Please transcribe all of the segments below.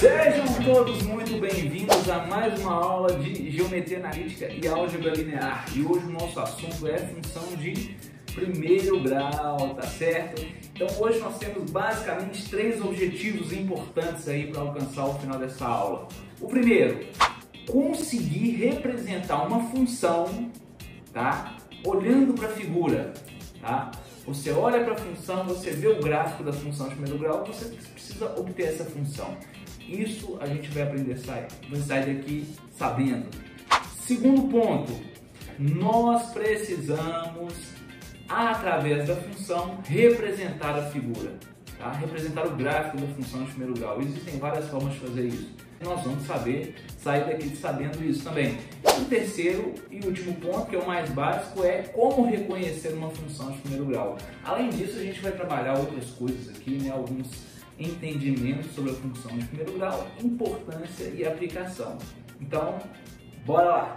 Sejam todos muito bem-vindos a mais uma aula de Geometria Analítica e Álgebra Linear. E hoje o nosso assunto é função de primeiro grau, tá certo? Então hoje nós temos basicamente três objetivos importantes aí para alcançar o final dessa aula. O primeiro, conseguir representar uma função, tá? Olhando para a figura, tá? Você olha para a função, você vê o gráfico da função de primeiro grau, você precisa obter essa função. Isso a gente vai aprender vai sair daqui sabendo. Segundo ponto, nós precisamos, através da função, representar a figura, tá? Representar o gráfico da função de primeiro grau. Existem várias formas de fazer isso. Nós vamos sair daqui sabendo isso também. O terceiro e último ponto, que é o mais básico, é como reconhecer uma função de primeiro grau. Além disso, a gente vai trabalhar outras coisas aqui, né? Alguns entendimentos sobre a função de primeiro grau, importância e aplicação. Então, bora lá!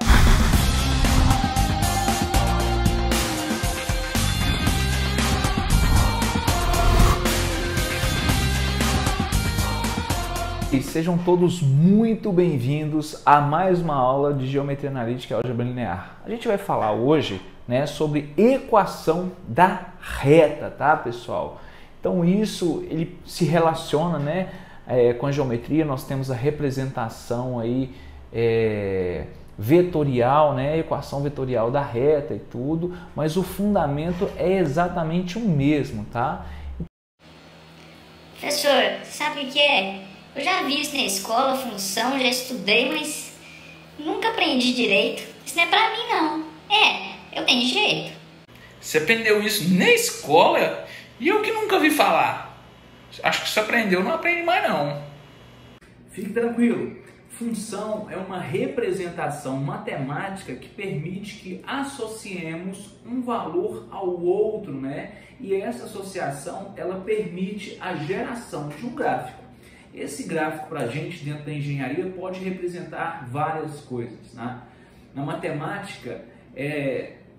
E sejam todos muito bem-vindos a mais uma aula de Geometria Analítica e Álgebra Linear. A gente vai falar hoje, né, sobre equação da reta, tá, pessoal? Então isso ele se relaciona, né, com a geometria. Nós temos a representação aí vetorial, né, equação vetorial da reta e tudo, mas o fundamento é exatamente o mesmo, tá? Professor, sabe o que é? Eu já vi isso na escola, função, já estudei, mas nunca aprendi direito. Isso não é pra mim, não. Eu tenho jeito. Você aprendeu isso na escola? E eu que nunca vi falar. Acho que você aprendeu, não aprende mais não. Fique tranquilo. Função é uma representação matemática que permite que associemos um valor ao outro, né? E essa associação, ela permite a geração de um gráfico. Esse gráfico para a gente, dentro da engenharia, pode representar várias coisas, né? Na matemática,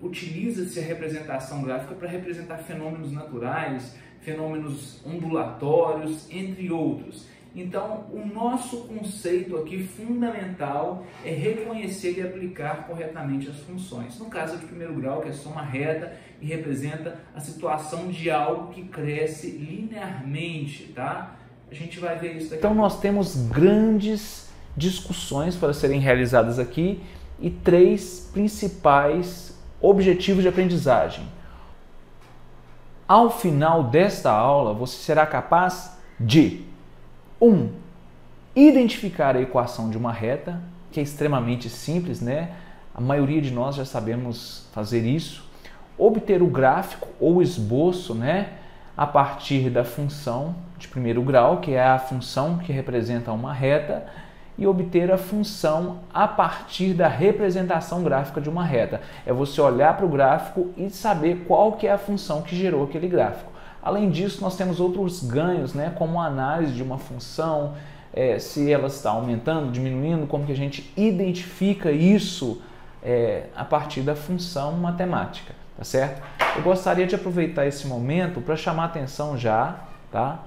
utiliza-se a representação gráfica para representar fenômenos naturais, fenômenos ondulatórios, entre outros. Então, o nosso conceito aqui fundamental é reconhecer e aplicar corretamente as funções. No caso de primeiro grau, que é só uma reta e representa a situação de algo que cresce linearmente, tá? A gente vai ver isso daqui. Então nós temos grandes discussões para serem realizadas aqui e três principais objetivos de aprendizagem. Ao final desta aula, você será capaz de 1. Identificar a equação de uma reta, que é extremamente simples, né? A maioria de nós já sabemos fazer isso. Obter o gráfico ou esboço, né, a partir da função de primeiro grau, que é a função que representa uma reta, e obter a função a partir da representação gráfica de uma reta. É você olhar para o gráfico e saber qual que é a função que gerou aquele gráfico. Além disso, nós temos outros ganhos, né, como a análise de uma função, se ela está aumentando, diminuindo, como que a gente identifica isso a partir da função matemática, tá certo? Eu gostaria de aproveitar esse momento para chamar a atenção já, tá?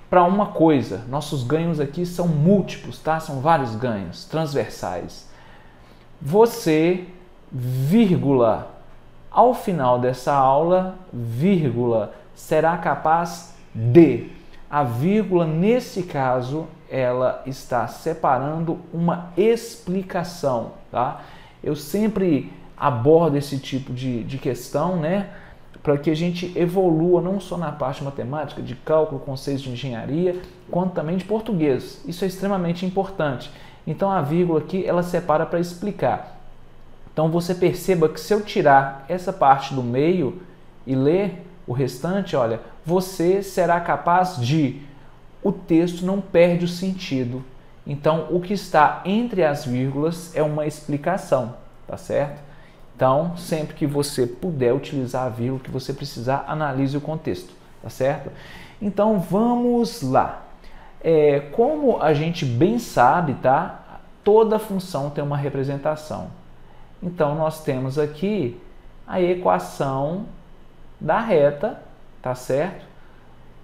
Para uma coisa, nossos ganhos aqui são múltiplos, tá? São vários ganhos transversais. Você, vírgula, ao final dessa aula, vírgula, será capaz de. A vírgula, nesse caso, ela está separando uma explicação, tá? Eu sempre abordo esse tipo de questão, né? Para que a gente evolua não só na parte matemática, de cálculo, conceitos de engenharia, quanto também de português. Isso é extremamente importante. Então a vírgula aqui, ela separa para explicar. Então você perceba que se eu tirar essa parte do meio e ler o restante, olha, você será capaz de... O texto não perde o sentido. Então o que está entre as vírgulas é uma explicação, tá certo? Então, sempre que você puder utilizar a vírgula, que você precisar, analise o contexto, tá certo? Então, vamos lá. Como a gente bem sabe, tá? Toda função tem uma representação. Então, nós temos aqui a equação da reta, tá certo?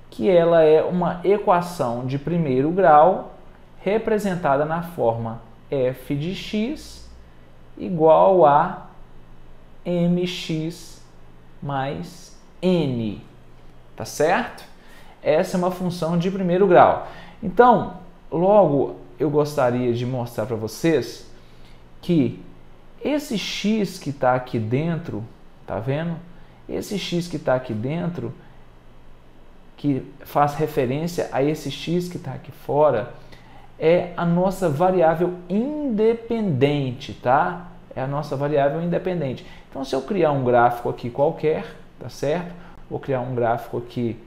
que ela é uma equação de primeiro grau representada na forma f de x igual a mx mais n, tá certo? Essa é uma função de primeiro grau. Então, logo eu gostaria de mostrar para vocês que esse x que está aqui dentro, tá vendo? Esse x que está aqui dentro, que faz referência a esse x que está aqui fora, é a nossa variável independente, tá? É a nossa variável independente. Então, se eu criar um gráfico aqui qualquer, tá certo? Vou criar um gráfico aqui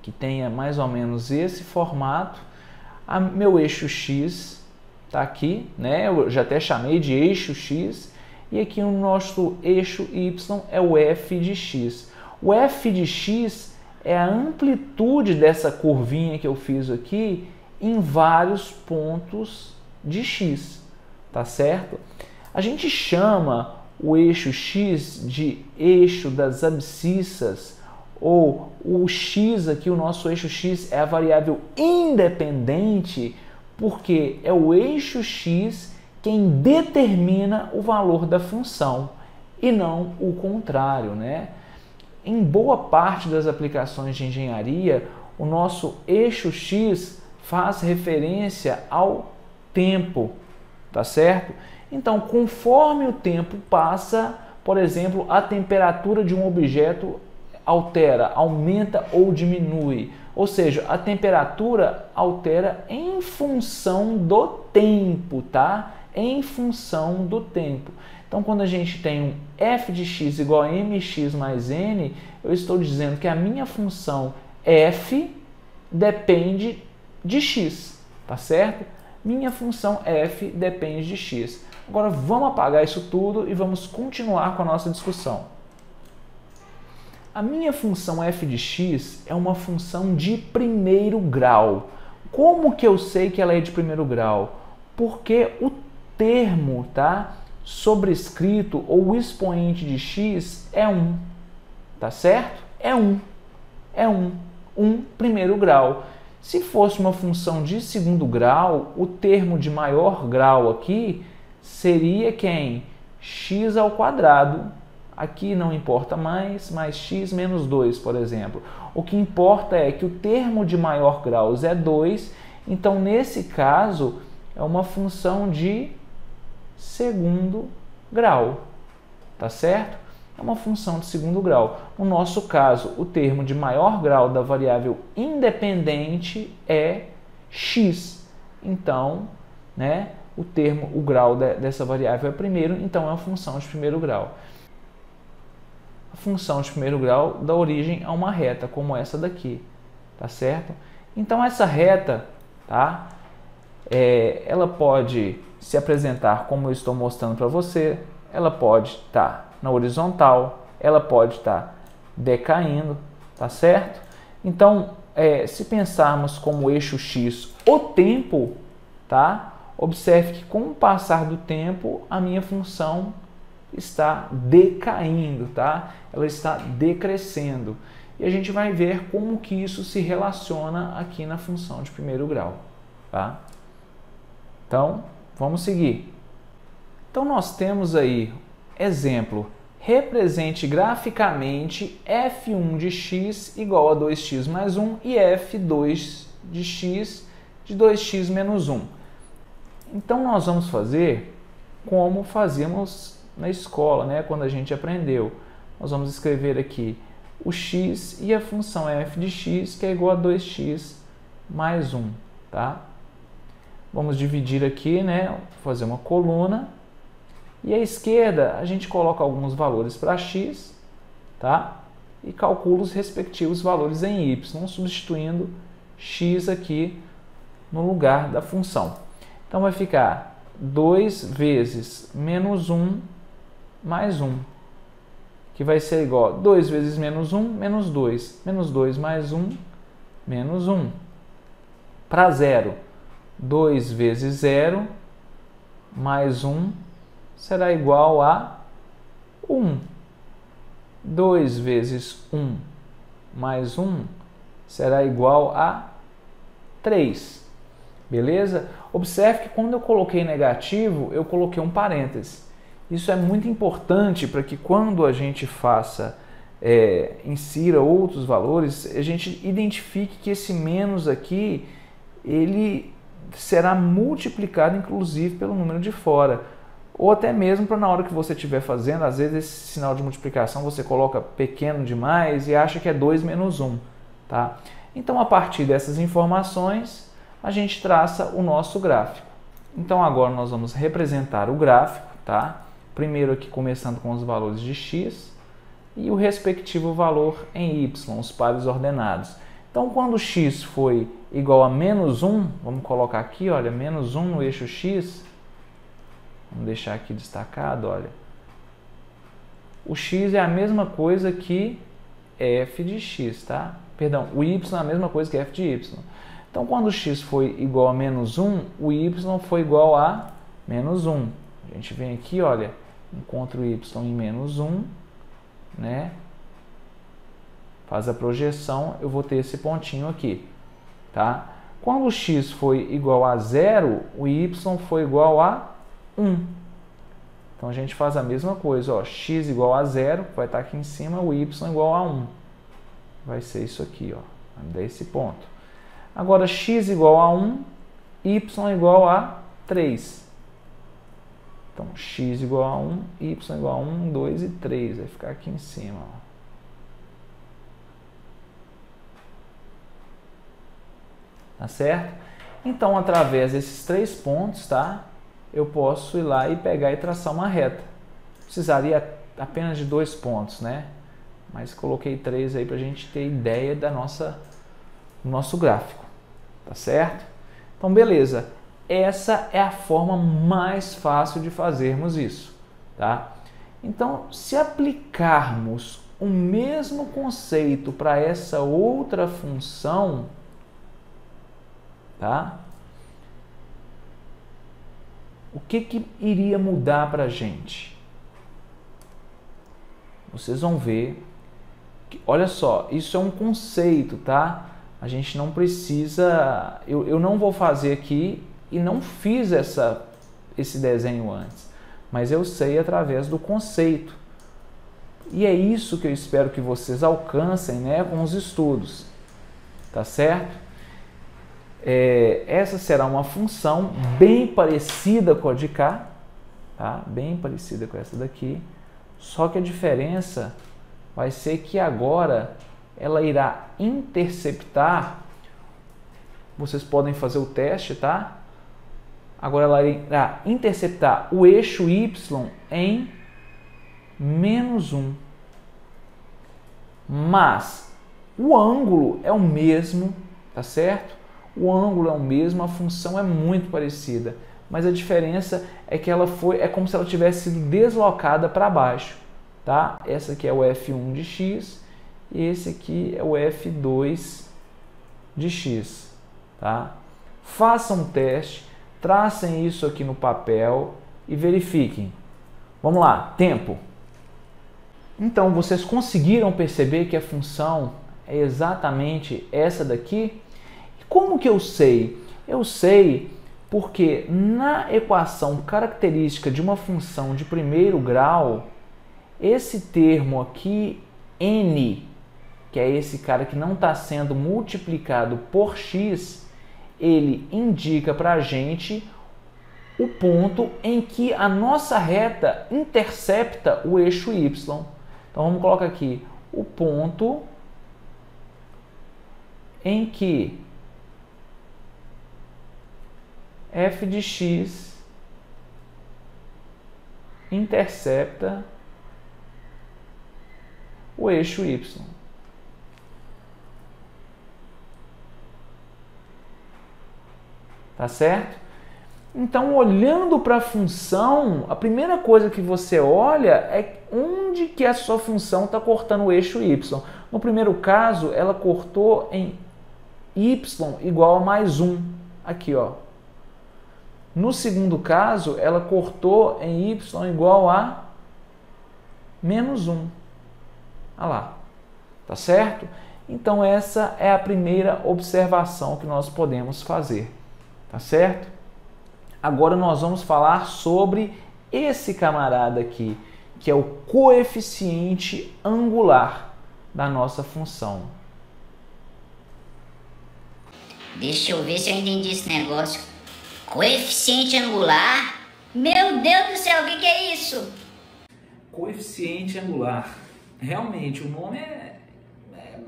que tenha mais ou menos esse formato. Meu eixo x está aqui, né? Eu já até chamei de eixo x. E aqui o nosso eixo y é o f de x. O f de x é a amplitude dessa curvinha que eu fiz aqui em vários pontos de x, tá certo? A gente chama o eixo x de eixo das abscissas, ou o x aqui, o nosso eixo x é a variável independente, porque é o eixo x quem determina o valor da função e não o contrário, né? Em boa parte das aplicações de engenharia, o nosso eixo x faz referência ao tempo, tá certo? Então, conforme o tempo passa, por exemplo, a temperatura de um objeto altera, aumenta ou diminui. Ou seja, a temperatura altera em função do tempo, tá? Em função do tempo. Então, quando a gente tem um f de x igual a mx mais n, eu estou dizendo que a minha função f depende de x, tá certo? Minha função f depende de x. Agora, vamos apagar isso tudo e vamos continuar com a nossa discussão. A minha função f de x é uma função de primeiro grau. Como que eu sei que ela é de primeiro grau? Porque o termo, tá, sobrescrito ou o expoente de x é 1, tá certo? É 1 primeiro grau. Se fosse uma função de segundo grau, o termo de maior grau aqui seria quem? X ao quadrado. Aqui não importa mais x menos 2, por exemplo. O que importa é que o termo de maior grau é 2, então nesse caso é uma função de segundo grau, tá certo? É uma função de segundo grau. No nosso caso, o termo de maior grau da variável independente é x. Então, né, o grau dessa variável é primeiro, então é uma função de primeiro grau. A função de primeiro grau dá origem a uma reta, como essa daqui, tá certo? Então, essa reta, tá, ela pode se apresentar como eu estou mostrando para você, ela pode estar na horizontal, ela pode estar decaindo, tá certo? Então, se pensarmos como eixo x o tempo, tá? Observe que com o passar do tempo, a minha função está decaindo, tá? Ela está decrescendo. E a gente vai ver como que isso se relaciona aqui na função de primeiro grau, tá? Então, vamos seguir. Então, nós temos aí, exemplo, represente graficamente f1 de x igual a 2x mais 1 e f2 de x de 2x menos 1. Então, nós vamos fazer como fazíamos na escola, né? Quando a gente aprendeu. Nós vamos escrever aqui o x e a função f de x, que é igual a 2x mais 1, tá? Vamos dividir aqui, né? Fazer uma coluna. E à esquerda, a gente coloca alguns valores para x, tá? E calcula os respectivos valores em y, substituindo x aqui no lugar da função. Então, vai ficar 2 vezes menos 1 mais 1, que vai ser igual a 2 vezes menos 1, menos 2. Menos 2 mais 1, menos 1. Para zero, 2 vezes 0 mais 1 será igual a 1. 2 vezes 1 mais 1 será igual a 3. Beleza? Observe que quando eu coloquei negativo, eu coloquei um parêntese. Isso é muito importante para que quando a gente faça, insira outros valores, a gente identifique que esse menos aqui, ele será multiplicado inclusive pelo número de fora. Ou até mesmo para na hora que você estiver fazendo, às vezes esse sinal de multiplicação você coloca pequeno demais e acha que é 2 menos 1. Tá? Então, a partir dessas informações, a gente traça o nosso gráfico. Então, agora nós vamos representar o gráfico, tá? Primeiro aqui começando com os valores de x e o respectivo valor em y, os pares ordenados. Então, quando x foi igual a menos 1, vamos colocar aqui, olha, menos 1 no eixo x, vamos deixar aqui destacado, olha. O x é a mesma coisa que f de x, tá? Perdão, o y é a mesma coisa que f de y. Então, quando o x foi igual a menos 1, o y foi igual a menos 1. A gente vem aqui, olha, encontra o y em menos 1, né? Faz a projeção, eu vou ter esse pontinho aqui, tá? Quando o x foi igual a 0, o y foi igual a 1. Então, a gente faz a mesma coisa, ó, x igual a 0, vai estar aqui em cima, o y igual a 1. Vai ser isso aqui, ó, vai dar esse ponto. Agora, x igual a 1, y igual a 3. Então, x igual a 1, y igual a 1, 2 e 3. Vai ficar aqui em cima, ó. Tá certo? Então, através desses 3 pontos, tá? Eu posso ir lá e pegar e traçar uma reta. Precisaria apenas de 2 pontos, né? Mas coloquei 3 aí para a gente ter ideia do nosso gráfico. Tá certo? Então, beleza. Essa é a forma mais fácil de fazermos isso, tá? Então, se aplicarmos o mesmo conceito para essa outra função, tá? O que iria mudar para a gente? Vocês vão ver que, olha só, isso é um conceito, tá? A gente não precisa... Eu não vou fazer aqui e não fiz esse desenho antes, mas eu sei através do conceito. E é isso que eu espero que vocês alcancem, né, com os estudos. Tá certo? Essa será uma função bem parecida com a de cá, tá? Bem parecida com essa daqui, só que a diferença vai ser que agora ela irá interceptar, vocês podem fazer o teste, tá? Agora ela irá interceptar o eixo y em menos 1. Mas o ângulo é o mesmo, tá certo? O ângulo é o mesmo, a função é muito parecida, mas a diferença é que é como se ela tivesse sido deslocada para baixo, tá? Essa aqui é o f1 de x e esse aqui é o f2 de x, tá? Façam um teste, tracem isso aqui no papel e verifiquem. Vamos lá, tempo. Então, vocês conseguiram perceber que a função é exatamente essa daqui? Como que eu sei? Eu sei porque na equação característica de uma função de primeiro grau, esse termo aqui, n, que é esse cara que não está sendo multiplicado por x, ele indica para a gente o ponto em que a nossa reta intercepta o eixo y. Então, vamos colocar aqui o ponto em que f de x intercepta o eixo y. Tá certo? Então, olhando para a função, a primeira coisa que você olha é onde que a sua função está cortando o eixo y. No primeiro caso, ela cortou em y igual a mais 1. Aqui, ó. No segundo caso, ela cortou em y igual a menos 1. Olha lá. Tá certo? Então essa é a primeira observação que nós podemos fazer, tá certo? Agora nós vamos falar sobre esse camarada aqui, que é o coeficiente angular da nossa função. Deixa eu ver se eu entendi esse negócio. Coeficiente angular? Meu Deus do céu, o que é isso? Coeficiente angular. Realmente, o nome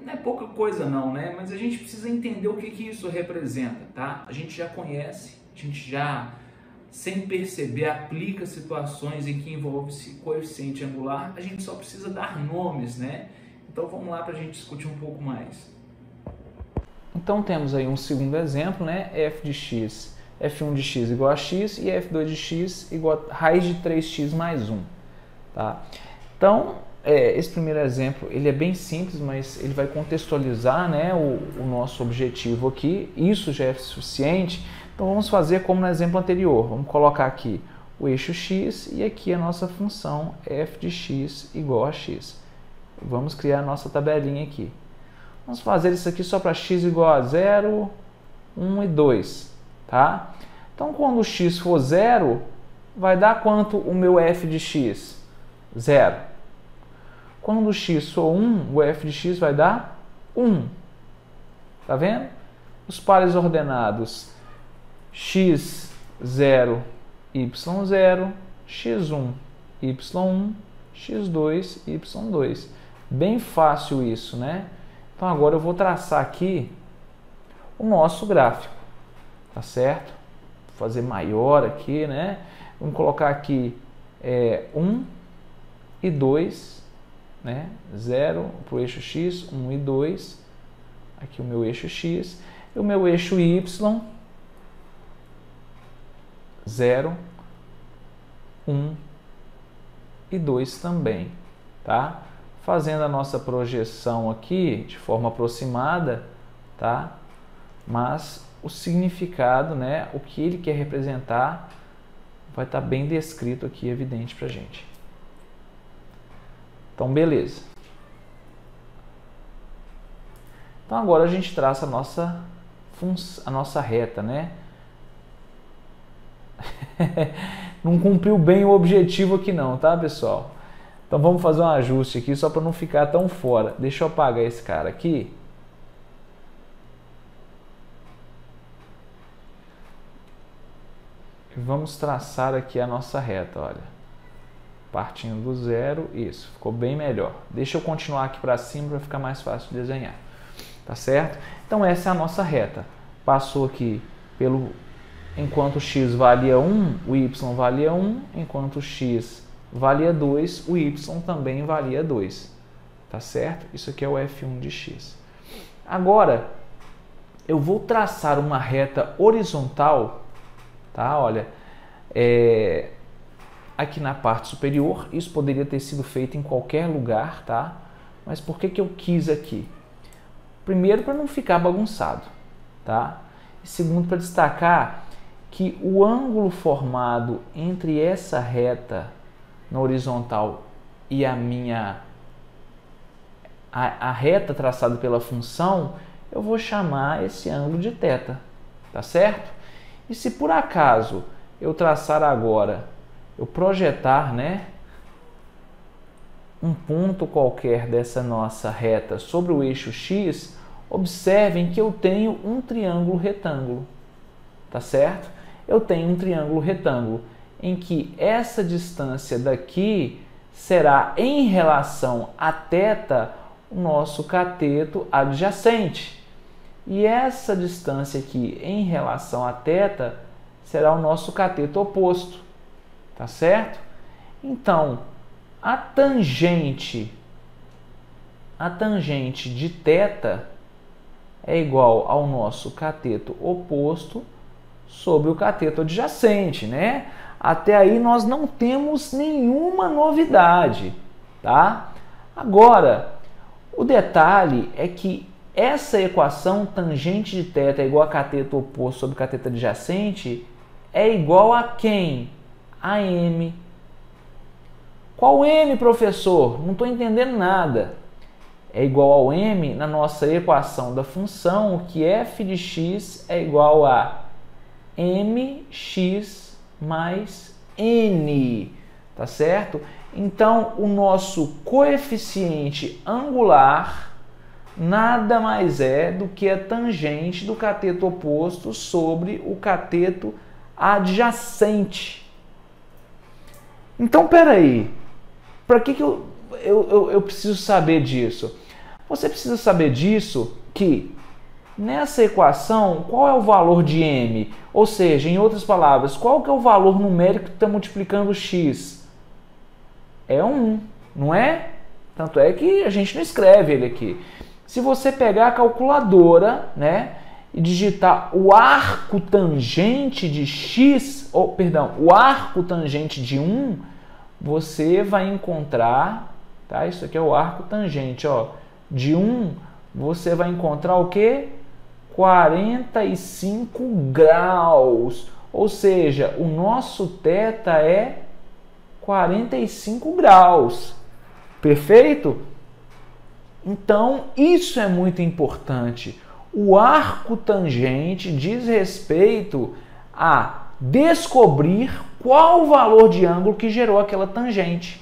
não é pouca coisa não, né? Mas a gente precisa entender o que isso representa, tá? A gente já conhece, a gente já, sem perceber, aplica situações em que envolve-se coeficiente angular. A gente só precisa dar nomes, né? Então vamos lá para a gente discutir um pouco mais. Então temos aí um segundo exemplo, né? f de x, f1 de x igual a x e f2 de x igual a raiz de 3x mais 1. Tá? Então, esse primeiro exemplo ele é bem simples, mas ele vai contextualizar, né, o nosso objetivo aqui. Isso já é suficiente. Então vamos fazer como no exemplo anterior. Vamos colocar aqui o eixo x e aqui a nossa função f de x igual a x. Vamos criar a nossa tabelinha aqui. Vamos fazer isso aqui só para x igual a 0, 1 e 2. Tá? Então quando o x for 0, vai dar quanto o meu f de x? 0. Quando o x for 1, o f de x vai dar 1. Tá vendo? Os pares ordenados x0, y0, x1, y1, x2, y2. Bem fácil isso, né? Então agora eu vou traçar aqui o nosso gráfico, tá certo? Vou fazer maior aqui, né? Vamos colocar aqui 1 e 2, né? 0 para o eixo x, 1 e 2. Aqui o meu eixo x. E o meu eixo y, 0, 1 e 2 também, tá? Fazendo a nossa projeção aqui de forma aproximada, tá? Mas o significado, né, o que ele quer representar, vai estar bem descrito aqui, evidente para a gente. Então, beleza. Então, agora a gente traça a nossa reta, né? Não cumpriu bem o objetivo aqui não, tá, pessoal? Então vamos fazer um ajuste aqui só para não ficar tão fora. Deixa eu apagar esse cara aqui. E vamos traçar aqui a nossa reta, olha. Partindo do 0, isso, ficou bem melhor. Deixa eu continuar aqui para cima para ficar mais fácil de desenhar. Tá certo? Então essa é a nossa reta. Passou aqui enquanto o x valia 1, o y valia 1, enquanto o x valia 2, o y também valia 2. Tá certo? Isso aqui é o f1 de x. Agora, eu vou traçar uma reta horizontal, tá? Olha, aqui na parte superior, isso poderia ter sido feito em qualquer lugar, tá? Mas por que eu quis aqui? Primeiro, para não ficar bagunçado, tá? E segundo, para destacar que o ângulo formado entre essa reta na horizontal e a reta traçada pela função, eu vou chamar esse ângulo de θ, tá certo? E se por acaso eu traçar agora, eu projetar, né, um ponto qualquer dessa nossa reta sobre o eixo x, observem que eu tenho um triângulo retângulo, tá certo? Eu tenho um triângulo retângulo em que essa distância daqui será em relação a θ o nosso cateto adjacente. E essa distância aqui em relação a θ será o nosso cateto oposto, tá certo? Então, a tangente de θ é igual ao nosso cateto oposto sobre o cateto adjacente, né? Até aí nós não temos nenhuma novidade, tá? Agora, o detalhe é que essa equação tangente de θ é igual a cateto oposto sobre cateto adjacente é igual a quem? A m. Qual m, professor? Não estou entendendo nada. é igual ao m na nossa equação da função, que f de x é igual a mx mais n, tá certo? Então, o nosso coeficiente angular nada mais é do que a tangente do cateto oposto sobre o cateto adjacente. Então, peraí, para que eu preciso saber disso? Você precisa saber disso que nessa equação, qual é o valor de m? Ou seja, em outras palavras, qual que é o valor numérico que está multiplicando x? É 1, não é? Tanto é que a gente não escreve ele aqui. Se você pegar a calculadora, né, e digitar o arco tangente de x, ou perdão, o arco tangente de 1, você vai encontrar, tá? Isso aqui é o arco tangente, ó, de 1, você vai encontrar o quê? 45 graus. Ou seja, o nosso θ é 45 graus. Perfeito? Então, isso é muito importante. O arco tangente diz respeito a descobrir qual o valor de ângulo que gerou aquela tangente.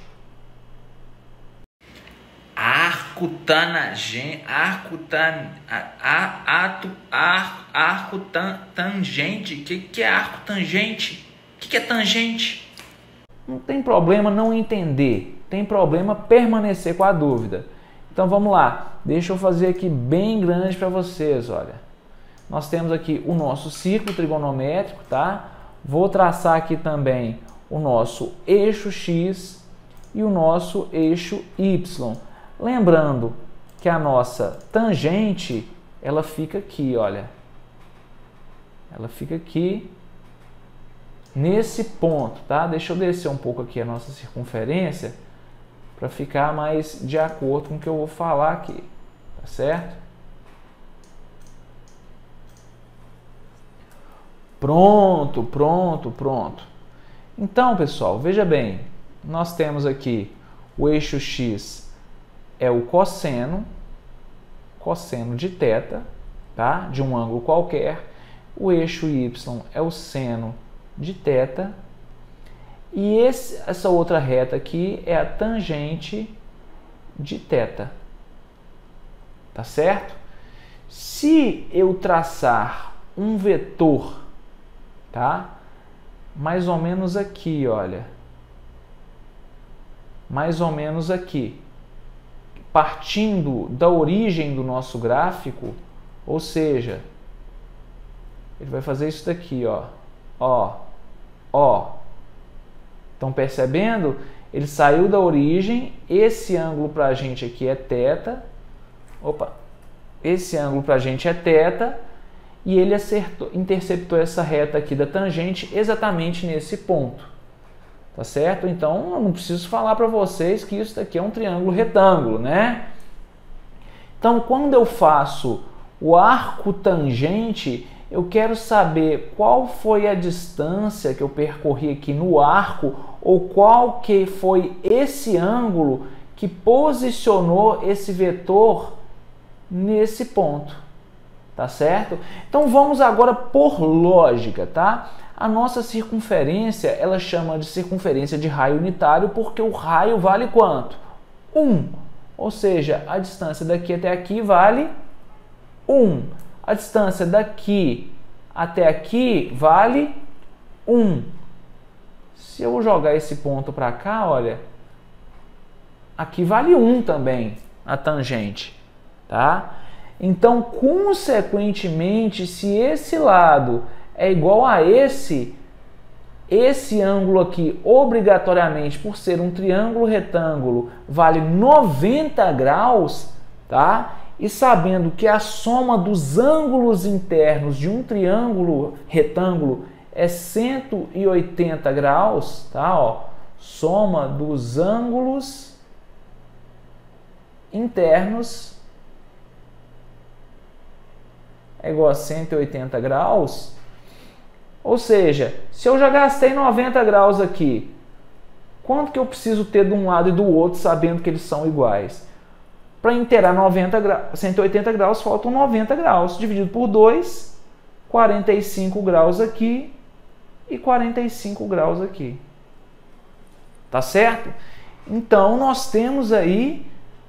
Tangente. O que é arco tangente? O que é tangente? Não tem problema não entender, tem problema permanecer com a dúvida. Então vamos lá, deixa eu fazer aqui bem grande para vocês, olha. Nós temos aqui o nosso círculo trigonométrico, tá? Vou traçar aqui também o nosso eixo x e o nosso eixo y. Lembrando que a nossa tangente, ela fica aqui, olha. Ela fica aqui nesse ponto, tá? Deixa eu descer um pouco aqui a nossa circunferência para ficar mais de acordo com o que eu vou falar aqui, tá certo? Pronto, pronto, pronto. Então, pessoal, veja bem, nós temos aqui o eixo x é o cosseno de θ, tá? De um ângulo qualquer. O eixo y é o seno de θ. E essa outra reta aqui é a tangente de θ. Tá certo? Se eu traçar um vetor, tá? Mais ou menos aqui, olha. Mais ou menos aqui. Partindo da origem do nosso gráfico, ou seja, ele vai fazer isso daqui, ó. Ó. Estão percebendo? Ele saiu da origem, esse ângulo para a gente aqui é θ. Opa! Esse ângulo para a gente é θ. E ele interceptou essa reta aqui da tangente exatamente nesse ponto. Tá certo? Então, eu não preciso falar para vocês que isso daqui é um triângulo retângulo, né? Então, quando eu faço o arco tangente, eu quero saber qual foi a distância que eu percorri aqui no arco, ou qual que foi esse ângulo que posicionou esse vetor nesse ponto. Tá certo? Então vamos agora por lógica, tá? A nossa circunferência, ela chama de circunferência de raio unitário porque o raio vale quanto? 1. Ou seja, a distância daqui até aqui vale 1. A distância daqui até aqui vale 1. Se eu jogar esse ponto para cá, olha, aqui vale 1 também, a tangente, tá? Então, consequentemente, se esse lado é igual a esse ângulo aqui, obrigatoriamente, por ser um triângulo retângulo, vale 90 graus, tá? E sabendo que a soma dos ângulos internos de um triângulo retângulo é 180 graus, tá? Ó, soma dos ângulos internos é igual a 180 graus. Ou seja, se eu já gastei 90 graus aqui, quanto que eu preciso ter de um lado e do outro sabendo que eles são iguais? Para inteirar 180 graus, faltam 90 graus. Dividido por 2, 45 graus aqui e 45 graus aqui. Tá certo? Então, nós temos aí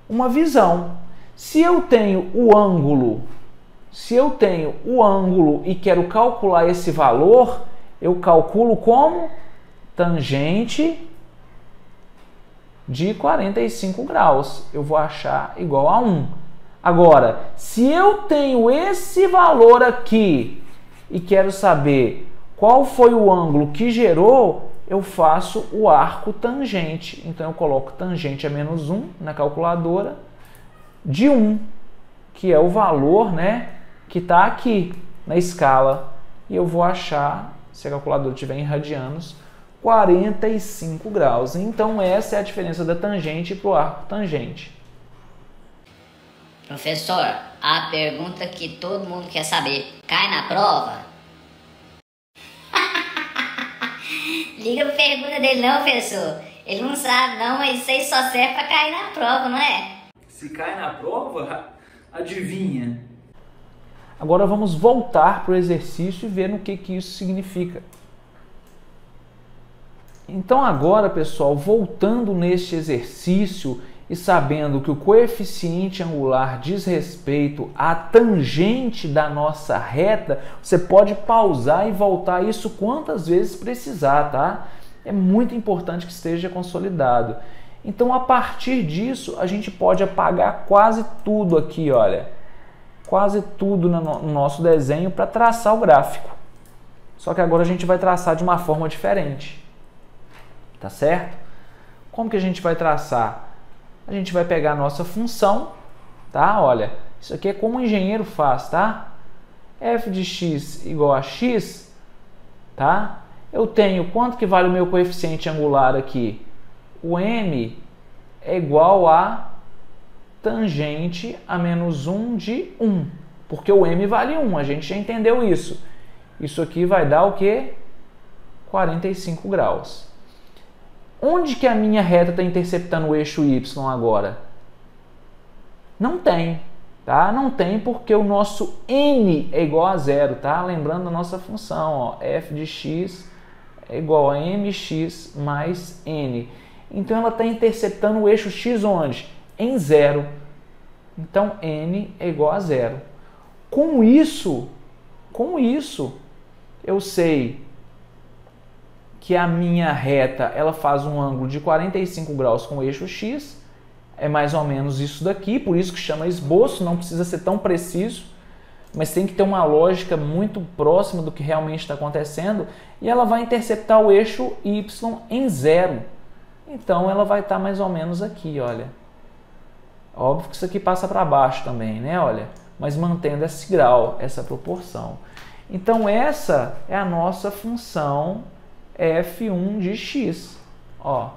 uma visão. Se eu tenho o ângulo e quero calcular esse valor, eu calculo como tangente de 45 graus. Eu vou achar igual a 1. Agora, se eu tenho esse valor aqui e quero saber qual foi o ângulo que gerou, eu faço o arco tangente. Então, eu coloco tangente a menos 1 na calculadora de 1, que é o valor, né, que está aqui na escala. E eu vou achar, se a calculadora estiver em radianos, 45 graus. Então, essa é a diferença da tangente para o arco tangente. Professor, a pergunta que todo mundo quer saber, cai na prova? Liga pra pergunta dele não, professor. Ele não sabe não, mas isso aí só serve pra cair na prova, não é? Se cai na prova, adivinha. Agora vamos voltar para o exercício e ver no que isso significa. Então agora, pessoal, voltando neste exercício e sabendo que o coeficiente angular diz respeito à tangente da nossa reta, você pode pausar e voltar isso quantas vezes precisar, tá? É muito importante que esteja consolidado. Então, a partir disso, a gente pode apagar quase tudo aqui, olha. Quase tudo no nosso desenho para traçar o gráfico. Só que agora a gente vai traçar de uma forma diferente. Tá certo? Como que a gente vai traçar? A gente vai pegar a nossa função, tá? Olha, isso aqui é como o engenheiro faz, tá? F de x igual a x, tá? Eu tenho quanto que vale o meu coeficiente angular aqui? O m é igual a tangente a menos 1 de 1, porque o m vale 1, a gente já entendeu isso. Isso aqui vai dar o quê? 45 graus. Onde que a minha reta está interceptando o eixo y agora? Não tem, tá? Não tem porque o nosso n é igual a zero, tá? Lembrando da nossa função, ó, f de x é igual a mx mais n. Então ela está interceptando o eixo x onde? Em zero. Então n é igual a zero. Com isso, eu sei que a minha reta ela faz um ângulo de 45 graus com o eixo x, é mais ou menos isso daqui, por isso que chama esboço, não precisa ser tão preciso, mas tem que ter uma lógica muito próxima do que realmente está acontecendo, e ela vai interceptar o eixo y em zero. Então ela vai estar mais ou menos aqui, olha. Óbvio que isso aqui passa para baixo também, né? Olha, mas mantendo esse grau, essa proporção. Então essa é a nossa função f1 de x, ó,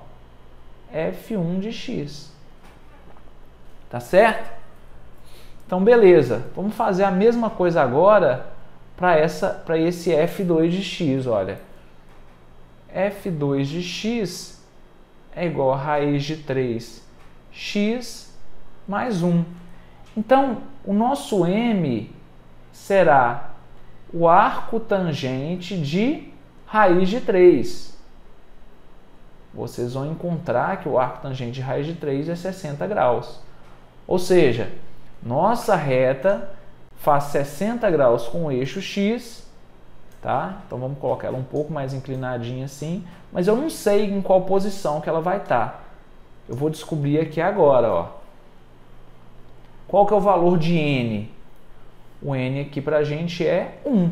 f1 de x, tá certo? Então beleza, vamos fazer a mesma coisa agora para esse f2 de x, olha, f2 de x é igual a raiz de 3x mais 1. Então o nosso m será o arco tangente de raiz de 3. Vocês vão encontrar que o arco tangente de raiz de 3 é 60 graus. Ou seja, nossa reta faz 60 graus com o eixo x, tá? Então vamos colocar ela um pouco mais inclinadinha assim, mas eu não sei em qual posição que ela vai estar. Eu vou descobrir aqui agora, ó. Qual que é o valor de n? O n aqui pra gente é 1.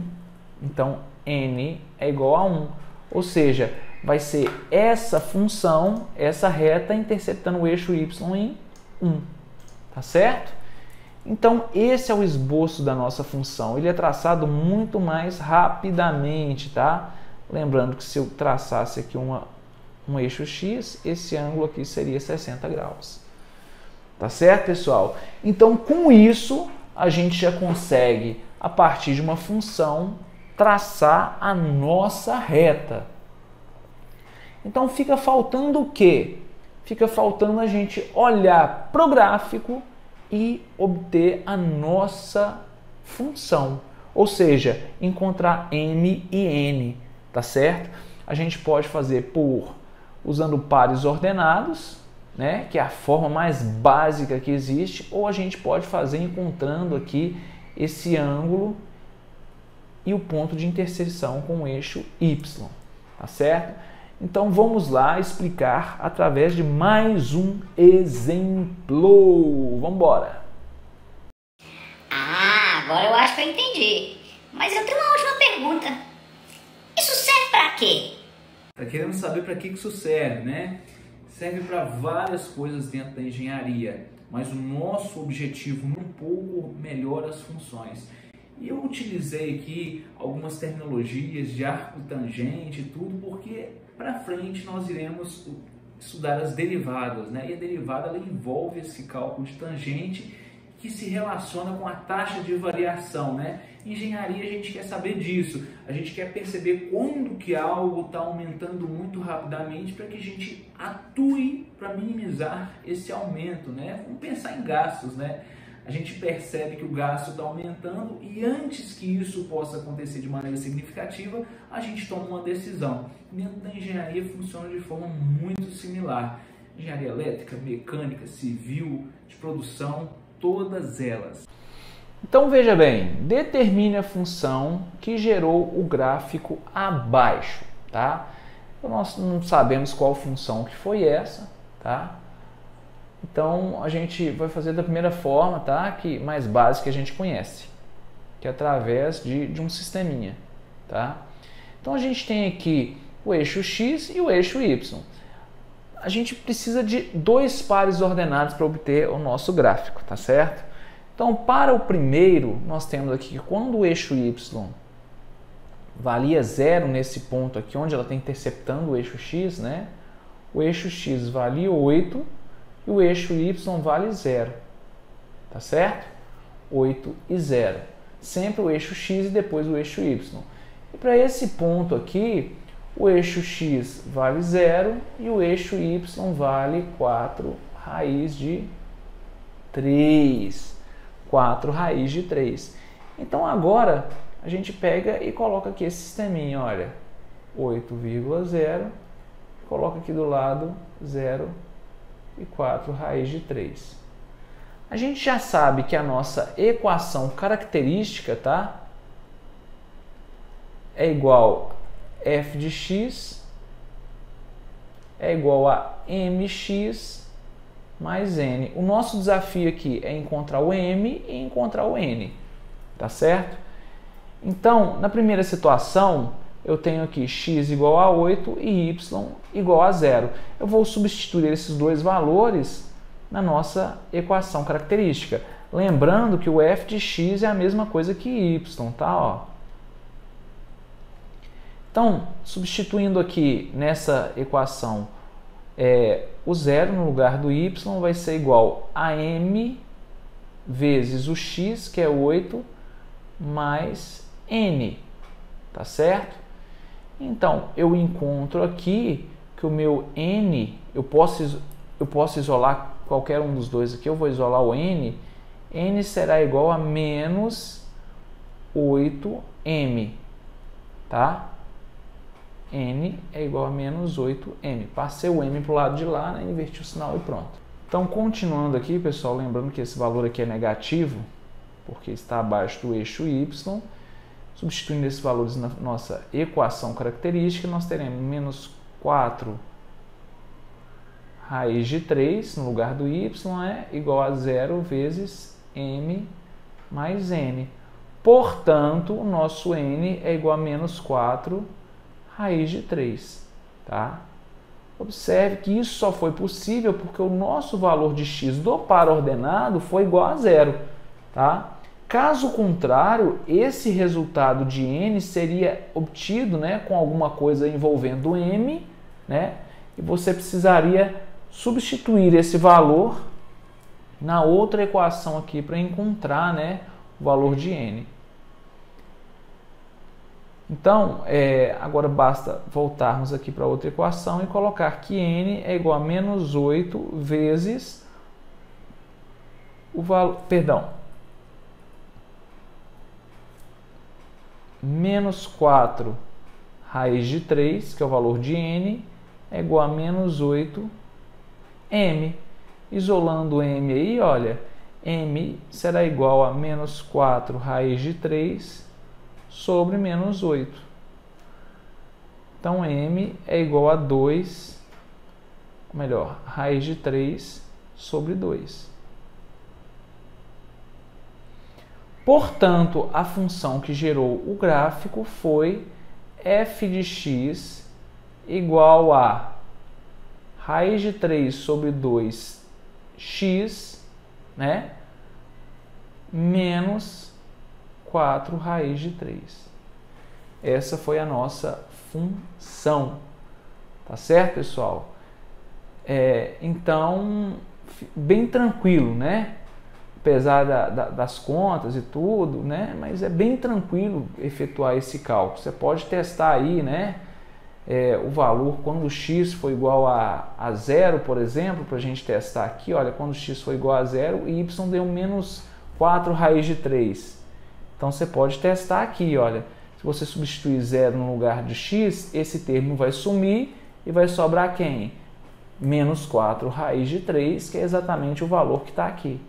Então, n é igual a 1. Ou seja, vai ser essa função, essa reta interceptando o eixo y em 1. Tá certo? Então, esse é o esboço da nossa função. Ele é traçado muito mais rapidamente, tá? Lembrando que se eu traçasse aqui um eixo x, esse ângulo aqui seria 60 graus. Tá certo, pessoal? Então, com isso, a gente já consegue, a partir de uma função, traçar a nossa reta. Então, fica faltando o quê? Fica faltando a gente olhar para o gráfico e obter a nossa função, ou seja, encontrar m e n, tá certo? A gente pode fazer usando pares ordenados, né, que é a forma mais básica que existe, ou a gente pode fazer encontrando aqui esse ângulo e o ponto de interseção com o eixo y, tá certo? Então vamos lá explicar através de mais um exemplo. Vamos embora! Ah, agora eu acho que eu entendi. Mas eu tenho uma última pergunta. Isso serve para quê? Tá querendo saber para que isso serve, né? Serve para várias coisas dentro da engenharia, mas o nosso objetivo é um pouco melhor as funções. E eu utilizei aqui algumas terminologias de arco tangente e tudo, porque para frente nós iremos estudar as derivadas, né? E a derivada ela envolve esse cálculo de tangente que se relaciona com a taxa de variação, né? Em engenharia a gente quer saber disso, a gente quer perceber quando que algo está aumentando muito rapidamente para que a gente atue para minimizar esse aumento, né? Vamos pensar em gastos, né? A gente percebe que o gasto está aumentando e antes que isso possa acontecer de maneira significativa, a gente toma uma decisão. Dentro da engenharia funciona de forma muito similar. Engenharia elétrica, mecânica, civil, de produção, todas elas. Então veja bem, determine a função que gerou o gráfico abaixo, tá? Nós não sabemos qual função que foi essa, tá? Então a gente vai fazer da primeira forma, tá? Que mais básica que a gente conhece, que é através de um sisteminha, tá? Então a gente tem aqui o eixo x e o eixo y. A gente precisa de dois pares ordenados para obter o nosso gráfico, tá certo? Então para o primeiro nós temos aqui que quando o eixo y valia 0 nesse ponto aqui, onde ela está interceptando o eixo x, né? O eixo x valia 8 e o eixo y vale 0, tá certo? 8 e 0. Sempre o eixo x e depois o eixo y. E para esse ponto aqui, o eixo x vale 0 e o eixo y vale 4 raiz de 3. 4 raiz de 3. Então agora a gente pega e coloca aqui esse sisteminha, olha, 8,0, coloca aqui do lado 0 e 4 raiz de 3. A gente já sabe que a nossa equação característica, tá? É igual a f de x é igual a mx mais n. O nosso desafio aqui é encontrar o m e encontrar o n, tá certo? Então, na primeira situação, eu tenho aqui x igual a 8 e y igual a 0. Eu vou substituir esses dois valores na nossa equação característica. Lembrando que o f de x é a mesma coisa que y, tá? Ó. Então, substituindo aqui nessa equação, o 0 no lugar do y vai ser igual a m vezes o x, que é 8, mais n, tá certo? Então, eu encontro aqui que o meu n, eu posso isolar qualquer um dos dois aqui, eu vou isolar o n será igual a menos 8m, tá? N é igual a menos 8m. Passei o m para o lado de lá, né? Inverti o sinal e pronto. Então, continuando aqui, pessoal, lembrando que esse valor aqui é negativo, porque está abaixo do eixo y. Substituindo esses valores na nossa equação característica, nós teremos menos 4 raiz de 3 no lugar do y é igual a 0 vezes m mais n. Portanto, o nosso n é igual a menos 4 raiz de 3, tá? Observe que isso só foi possível porque o nosso valor de x do par ordenado foi igual a 0, tá? Caso contrário, esse resultado de n seria obtido, né, com alguma coisa envolvendo m, né? E você precisaria substituir esse valor na outra equação aqui para encontrar, né, o valor de n. Então, agora basta voltarmos aqui para outra equação e colocar que n é igual a menos 8 vezes o valor, perdão, menos 4 raiz de 3, que é o valor de n, é igual a menos 8 m. Isolando m aí, olha, m será igual a menos 4 raiz de 3 sobre menos 8. Então, m é igual a 2, melhor, raiz de 3 sobre 2. Portanto, a função que gerou o gráfico foi f de x igual a raiz de 3 sobre 2x, né? Menos 4 raiz de 3. Essa foi a nossa função. Tá certo, pessoal? Então, bem tranquilo, né? Apesar das contas e tudo, né? Mas é bem tranquilo efetuar esse cálculo. Você pode testar aí, né? O valor quando o x for igual a zero, por exemplo, para a gente testar aqui, olha, quando x for igual a zero, y deu menos 4 raiz de 3. Então você pode testar aqui, olha, se você substituir zero no lugar de x, esse termo vai sumir e vai sobrar quem? Menos 4 raiz de 3, que é exatamente o valor que está aqui.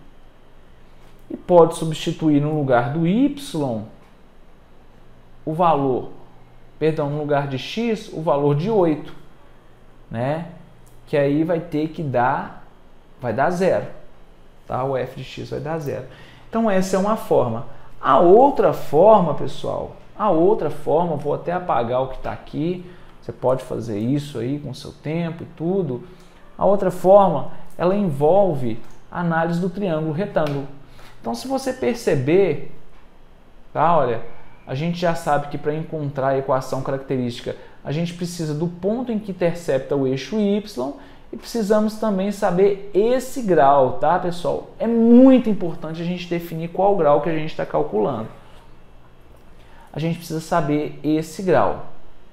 E pode substituir no lugar do y o valor, perdão, no lugar de x, o valor de 8, né? Que aí vai ter que dar, vai dar zero, tá? O f de x vai dar zero. Então essa é uma forma. A outra forma, pessoal, vou até apagar o que está aqui, você pode fazer isso aí com o seu tempo e tudo. A outra forma, ela envolve a análise do triângulo retângulo. Então, se você perceber, tá, olha, a gente já sabe que para encontrar a equação característica, a gente precisa do ponto em que intercepta o eixo y e precisamos também saber esse grau, tá, pessoal? É muito importante a gente definir qual grau que a gente está calculando. A gente precisa saber esse grau,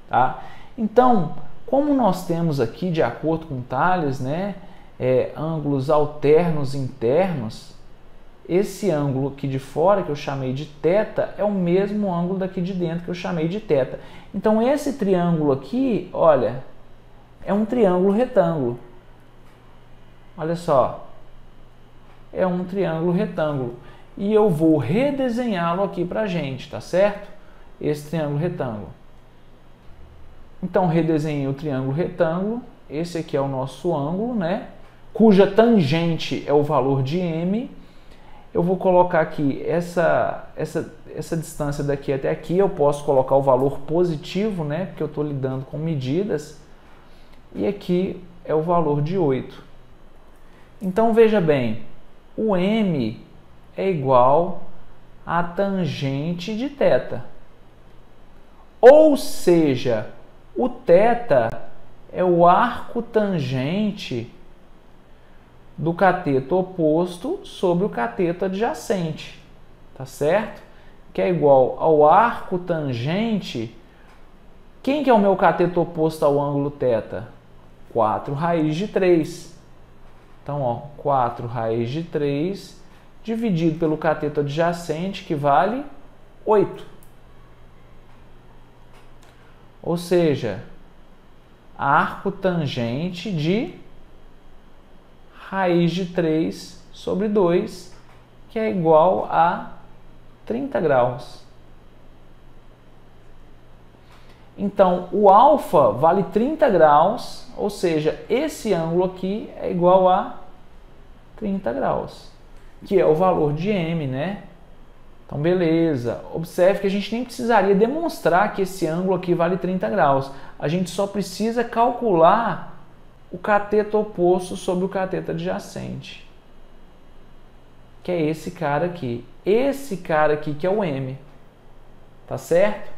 tá? Então, como nós temos aqui, de acordo com Tales, né, ângulos alternos internos, esse ângulo aqui de fora, que eu chamei de θ, é o mesmo ângulo daqui de dentro que eu chamei de θ. Então, esse triângulo aqui, olha, é um triângulo retângulo. Olha só, é um triângulo retângulo. E eu vou redesenhá-lo aqui pra gente, tá certo? Esse triângulo retângulo. Então, redesenhei o triângulo retângulo. Esse aqui é o nosso ângulo, né? Cuja tangente é o valor de m. Eu vou colocar aqui essa distância daqui até aqui, eu posso colocar o valor positivo, né? Porque eu estou lidando com medidas. E aqui é o valor de 8. Então, veja bem, o m é igual a tangente de θ. Ou seja, o θ é o arco tangente do cateto oposto sobre o cateto adjacente, tá certo? Que é igual ao arco tangente. Quem que é o meu cateto oposto ao ângulo θ? 4 raiz de 3. Então, ó, 4 raiz de 3 dividido pelo cateto adjacente, que vale 8. Ou seja, arco tangente de raiz de 3 sobre 2, que é igual a 30 graus. Então, o alfa vale 30 graus, ou seja, esse ângulo aqui é igual a 30 graus, que é o valor de m, né? Então, beleza. Observe que a gente nem precisaria demonstrar que esse ângulo aqui vale 30 graus. A gente só precisa calcular o cateto oposto sobre o cateto adjacente, que é esse cara aqui. Esse cara aqui que é o m, tá certo?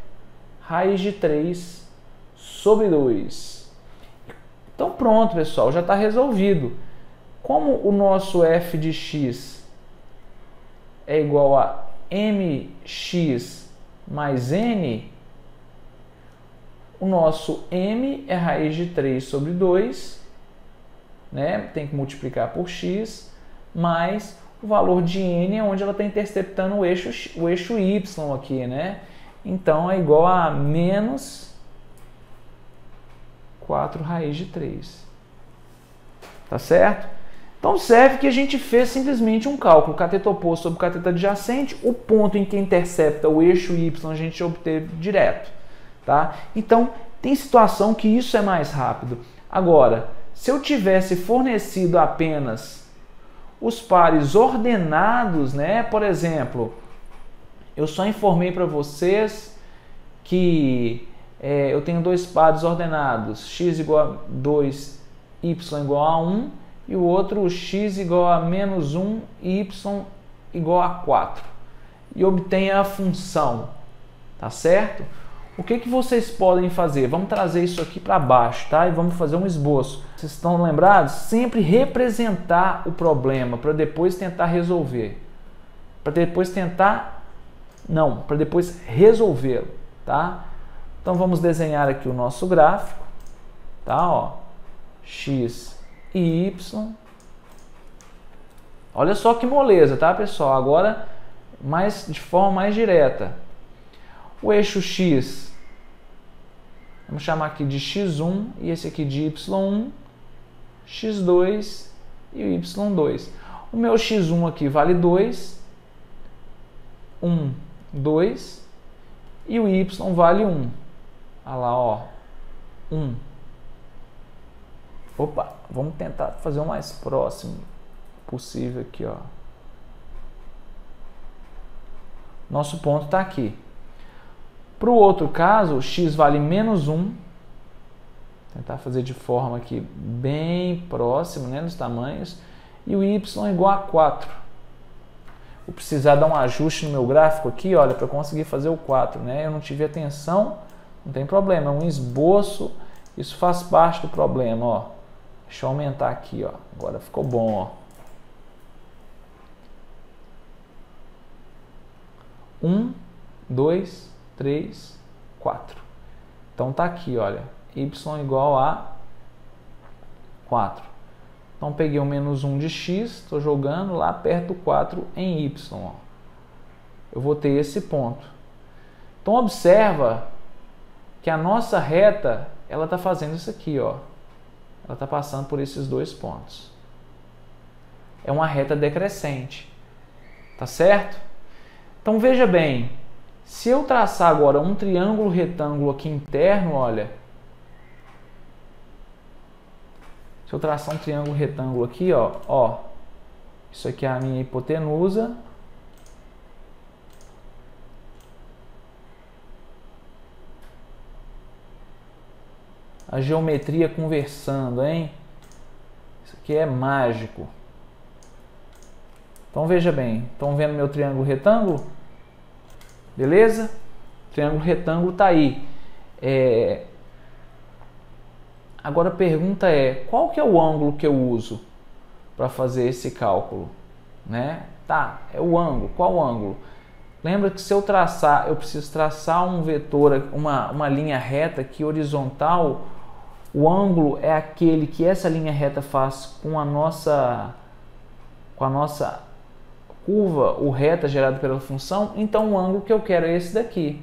Raiz de 3 sobre 2. Então pronto, pessoal, já está resolvido. Como o nosso f de x é igual a mx mais n, o nosso m é raiz de 3 sobre 2, né? Tem que multiplicar por x, mais o valor de n é onde ela está interceptando o eixo y aqui, né? Então, é igual a menos 4 raiz de 3. Tá certo? Então, observe que a gente fez simplesmente um cálculo, cateto oposto sobre cateto adjacente, o ponto em que intercepta o eixo y a gente obteve direto. Tá? Então, tem situação que isso é mais rápido. Agora, se eu tivesse fornecido apenas os pares ordenados, né? Por exemplo, eu só informei para vocês que eu tenho dois pares ordenados, x igual a 2, y igual a 1, e o outro x igual a menos 1 e y igual a 4. E obtenha a função, tá certo? O que vocês podem fazer? Vamos trazer isso aqui para baixo, tá? E vamos fazer um esboço. Vocês estão lembrados? Sempre representar o problema para depois tentar resolver. Para depois resolvê-lo, tá? Então vamos desenhar aqui o nosso gráfico, tá? Ó, x e y. Olha só que moleza, tá, pessoal? Agora, de forma mais direta. O eixo x, vamos chamar aqui de x1 e esse aqui de y1, x2 e o y2. O meu x1 aqui vale 2, 1, 2, e o y vale 1. Olha lá, ó, 1. Opa, vamos tentar fazer o mais próximo possível aqui, ó. Nosso ponto está aqui. Para o outro caso, o x vale menos 1. Vou tentar fazer de forma aqui bem próximo, né, nos tamanhos. E o y igual a 4. Vou precisar dar um ajuste no meu gráfico aqui, olha, para conseguir fazer o 4, né? Eu não tive atenção, não tem problema, é um esboço, isso faz parte do problema, ó. Deixa eu aumentar aqui, ó. Agora ficou bom, ó. 1, 2, 3, 4. Então tá aqui, olha, y igual a 4. Então peguei o menos 1 de x, estou jogando lá perto do 4 em y. Ó. Eu vou ter esse ponto. Então observa que a nossa reta, ela está fazendo isso aqui, ó. Ela está passando por esses dois pontos. É uma reta decrescente. Tá certo? Então veja bem, se eu traçar agora um triângulo retângulo aqui interno, olha. Se eu traçar um triângulo retângulo aqui, ó, isso aqui é a minha hipotenusa. A geometria conversando, hein? Isso aqui é mágico. Então veja bem, estão vendo meu triângulo retângulo? Beleza? O triângulo retângulo está aí. Agora a pergunta é, qual que é o ângulo que eu uso para fazer esse cálculo? Né? Tá, é o ângulo. Qual ângulo? Lembra que se eu traçar, eu preciso traçar um vetor, uma linha reta aqui horizontal. O ângulo é aquele que essa linha reta faz com a nossa curva, o reta gerado pela função. Então o ângulo que eu quero é esse daqui,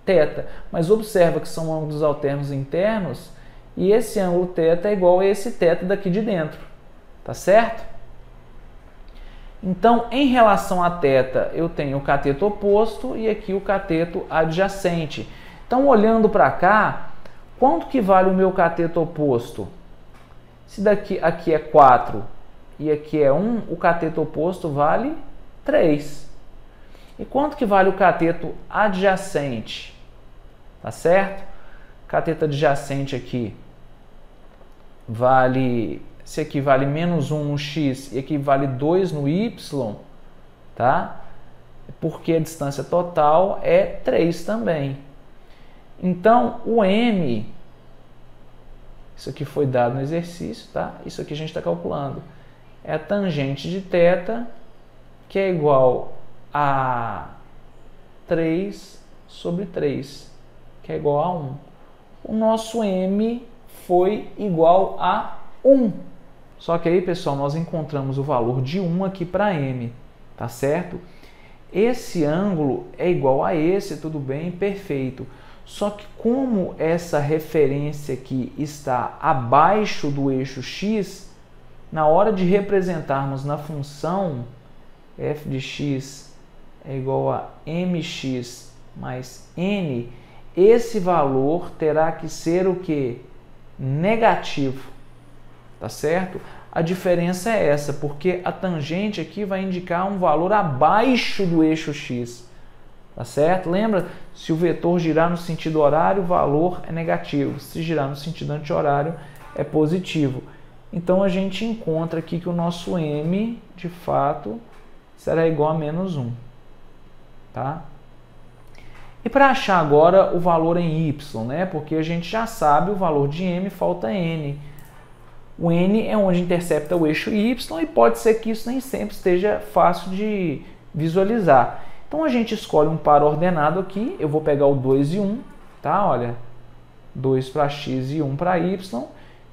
θ. Mas observa que são ângulos alternos internos e esse ângulo θ é igual a esse θ daqui de dentro. Tá certo? Então, em relação a θ, eu tenho o cateto oposto e aqui o cateto adjacente. Então, olhando para cá, quanto que vale o meu cateto oposto? Se aqui é 4 e aqui é 1, o cateto oposto vale 3. E quanto que vale o cateto adjacente? Tá certo? Cateto adjacente aqui vale... Se aqui vale menos 1 no x e aqui vale 2 no y, tá? Porque a distância total é 3 também. Então, o m, isso aqui foi dado no exercício, tá? Isso aqui a gente está calculando. É a tangente de θ, que é igual a 3 sobre 3, que é igual a 1. O nosso m foi igual a 1. Só que aí, pessoal, nós encontramos o valor de 1 aqui para m, tá certo? Esse ângulo é igual a esse, tudo bem, perfeito. Só que como essa referência aqui está abaixo do eixo x, na hora de representarmos na função f de x é igual a mx mais n, esse valor terá que ser o quê? Negativo, tá certo? A diferença é essa, porque a tangente aqui vai indicar um valor abaixo do eixo x, tá certo? Lembra? Se o vetor girar no sentido horário, o valor é negativo. Se girar no sentido anti-horário, é positivo. Então, a gente encontra aqui que o nosso m, de fato, será igual a menos 1, tá? E para achar agora o valor em y, né? Porque a gente já sabe o valor de m, falta n. O n é onde intercepta o eixo y e pode ser que isso nem sempre esteja fácil de visualizar. Então a gente escolhe um par ordenado aqui, eu vou pegar o 2 e 1, tá? Olha, 2 para x e 1 para y,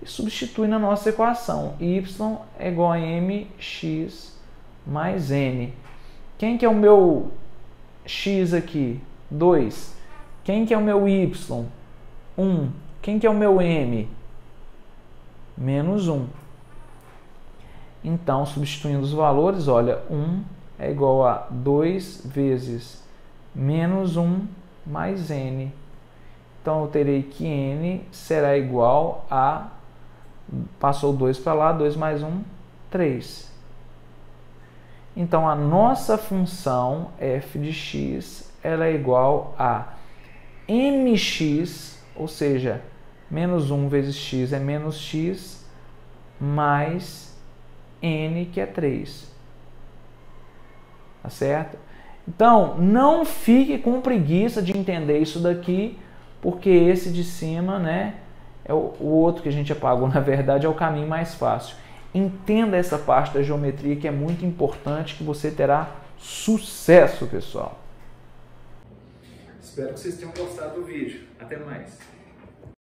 e substitui na nossa equação. Y é igual a mx mais n. Quem que é o meu x aqui? 2. Quem que é o meu y? 1. Quem que é o meu m? Menos 1. Então, substituindo os valores, olha, 1 é igual a 2 vezes menos 1 mais n. Então, eu terei que n será igual a, passou 2 para lá, 2 mais 1, 3. Então, a nossa função f de x, ela é igual a mx, ou seja, menos 1 vezes x é menos x, mais n, que é 3. Tá certo? Então, não fique com preguiça de entender isso daqui, porque esse de cima, né, é o outro que a gente apagou, na verdade, é o caminho mais fácil. Entenda essa parte da geometria que é muito importante, que você terá sucesso, pessoal. Espero que vocês tenham gostado do vídeo. Até mais.